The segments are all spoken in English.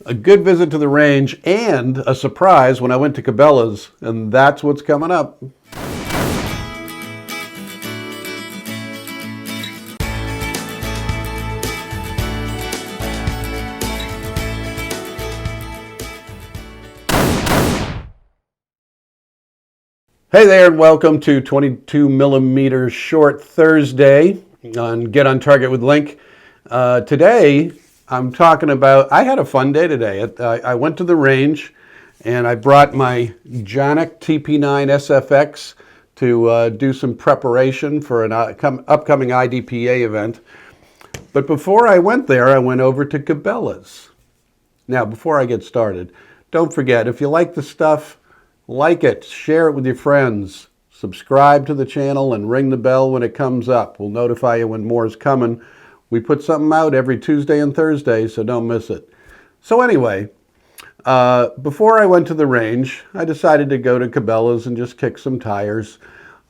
A good visit to the range and a surprise when I went to Cabelas, and that's what's coming up. Hey there, and welcome to 22 millimeter Short Thursday on Get on Target with Link. Today, I'm talking about, I had a fun day today. I went to the range and I brought my Canik TP9 SFX to do some preparation for an upcoming IDPA event. But before I went there, I went over to Cabelas. Now, before I get started, don't forget, if you like the stuff, like it, share it with your friends, subscribe to the channel, and ring the bell when it comes up. We'll notify you when more is coming. We put something out every Tuesday and Thursday, so don't miss it. So anyway, before I went to the range, I decided to go to Cabelas and just kick some tires.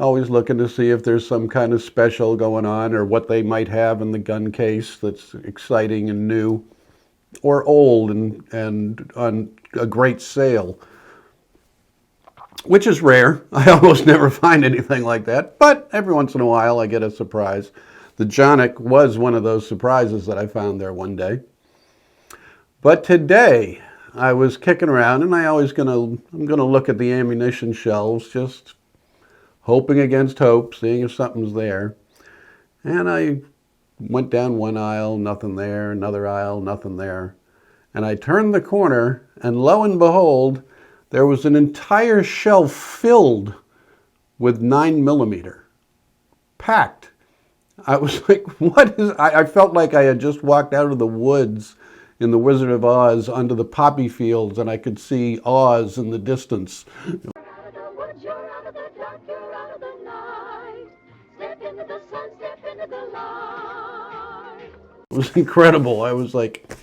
Always looking to see if there's some kind of special going on or what they might have in the gun case that's exciting and new, or old and on a great sale. Which is rare. I almost never find anything like that, but every once in a while I get a surprise. The Canik was one of those surprises that I found there one day. But today I was kicking around, and I'm gonna look at the ammunition shelves, just hoping against hope, seeing if something's there. And I went down one aisle, nothing there, another aisle, nothing there. And I turned the corner, and lo and behold, there was an entire shelf filled with 9mm, packed. I was like, what is, I felt like I had just walked out of the woods in The Wizard of Oz onto the poppy fields, and I could see Oz in the distance. It was incredible. I was like,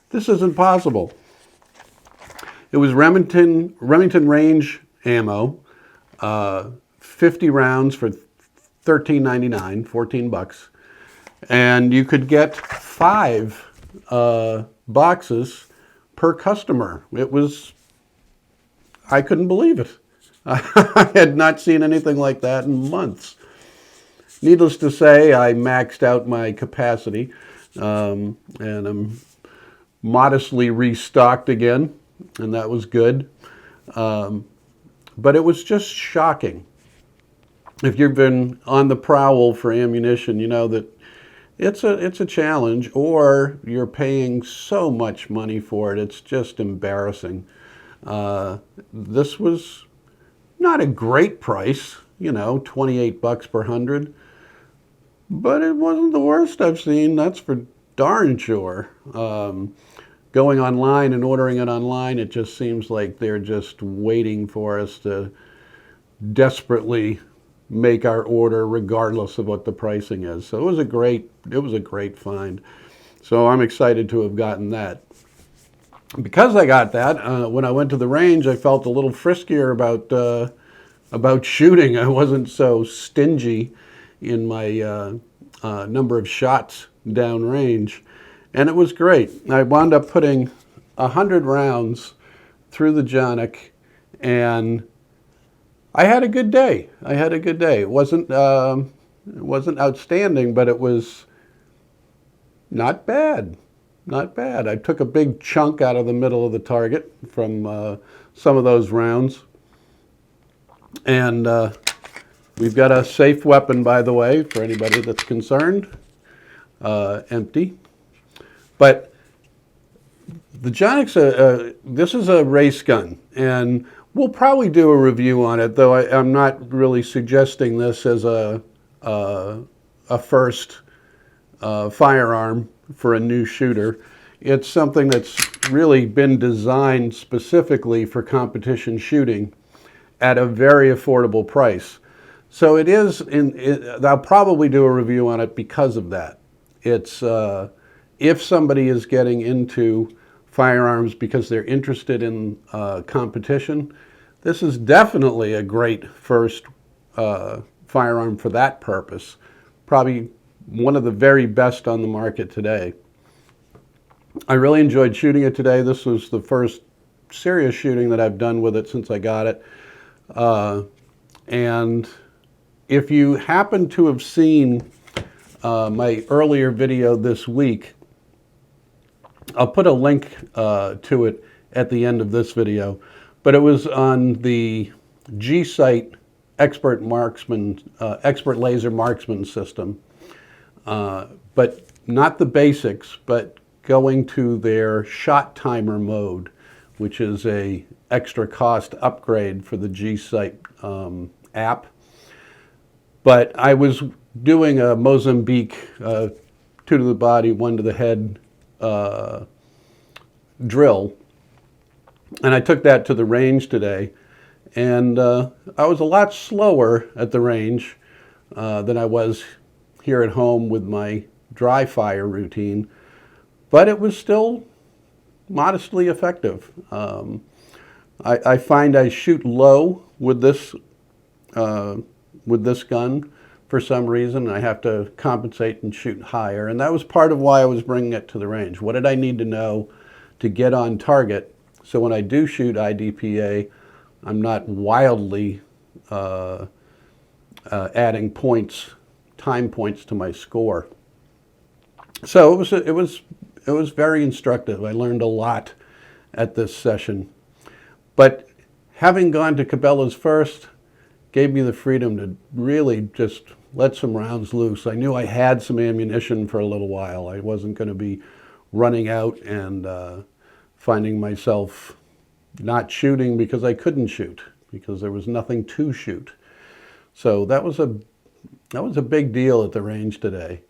this isn't possible. It was Remington range ammo, 50 rounds for $13.99, 14 bucks. And you could get 5 boxes per customer. I couldn't believe it. I had not seen anything like that in months. Needless to say, I maxed out my capacity, and I'm modestly restocked again. And that was good. But it was just shocking. If you've been on the prowl for ammunition, you know that it's a challenge, or you're paying so much money for it, it's just embarrassing. This was not a great price, 28 bucks per 100, but it wasn't the worst I've seen, that's for darn sure. Going online and ordering it online, it just seems like they're just waiting for us to desperately make our order regardless of what the pricing is. So it was a great find. So I'm excited to have gotten that. Because I got that, when I went to the range, I felt a little friskier about shooting. I wasn't so stingy in my number of shots downrange. And it was great. I wound up putting 100 rounds through the Canik, and I had a good day. It wasn't outstanding, but it was not bad. Not bad. I took a big chunk out of the middle of the target from some of those rounds. And we've got a safe weapon, by the way, for anybody that's concerned. Empty. But the Canik's this is a race gun, and we'll probably do a review on it, though I'm not really suggesting this as a first firearm for a new shooter. It's something that's really been designed specifically for competition shooting at a very affordable price. So it is, I'll probably do a review on it because of that. It's if somebody is getting into firearms because they're interested in competition, this is definitely a great first firearm for that purpose. Probably one of the very best on the market today. I really enjoyed shooting it today. This was the first serious shooting that I've done with it since I got it. And if you happen to have seen my earlier video this week, I'll put a link to it at the end of this video, but it was on the G-Sight expert laser marksman system, but not the basics, but going to their shot timer mode, which is a extra cost upgrade for the G-Sight app. But I was doing a Mozambique 2 to the body, 1 to the head drill, and I took that to the range today, and I was a lot slower at the range than I was here at home with my dry fire routine, but it was still modestly effective. I find I shoot low with this gun for some reason. I have to compensate and shoot higher, and that was part of why I was bringing it to the range. What did I need to know to get on target so when I do shoot IDPA, I'm not wildly adding points, time points to my score. So it was very instructive. I learned a lot at this session. But having gone to Cabelas first gave me the freedom to really just let some rounds loose. I knew I had some ammunition for a little while. I wasn't going to be running out and finding myself not shooting because I couldn't shoot, because there was nothing to shoot. So that was a big deal at the range today.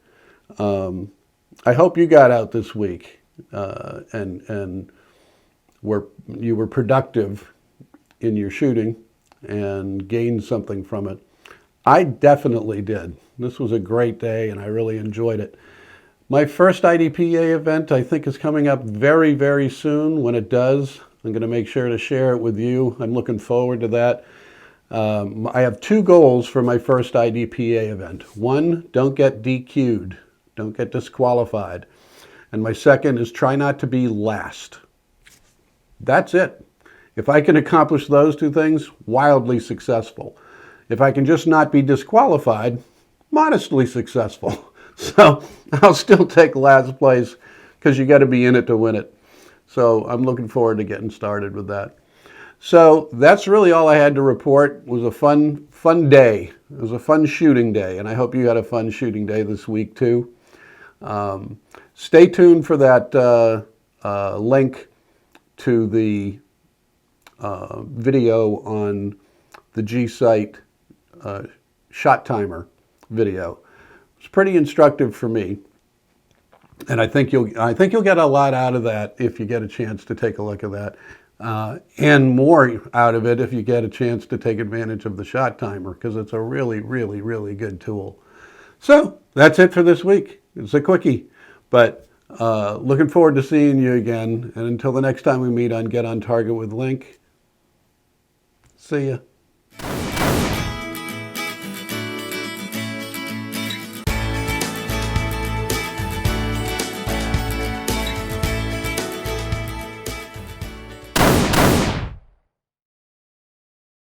I hope you got out this week and you were productive in your shooting and gained something from it. I definitely did. This was a great day and I really enjoyed it. My first IDPA event I think is coming up very, very soon. When it does, I'm going to make sure to share it with you. I'm looking forward to that. I have 2 goals for my first IDPA event. 1, don't get DQ'd, don't get disqualified. And my second is try not to be last. That's it. If I can accomplish those 2 things, wildly successful. If I can just not be disqualified, modestly successful. So I'll still take last place because you got to be in it to win it. So I'm looking forward to getting started with that. So that's really all I had to report. It was a fun day. It was a fun shooting day, and I hope you had a fun shooting day this week too. Stay tuned for that link to the video on the G-Sight shot timer video. It's pretty instructive for me, and I think you'll get a lot out of that if you get a chance to take a look at that, and more out of it if you get a chance to take advantage of the shot timer, because it's a really, really, really good tool. So that's it for this week. It's a quickie, but looking forward to seeing you again. And until the next time we meet on Get on Target with Link, see ya.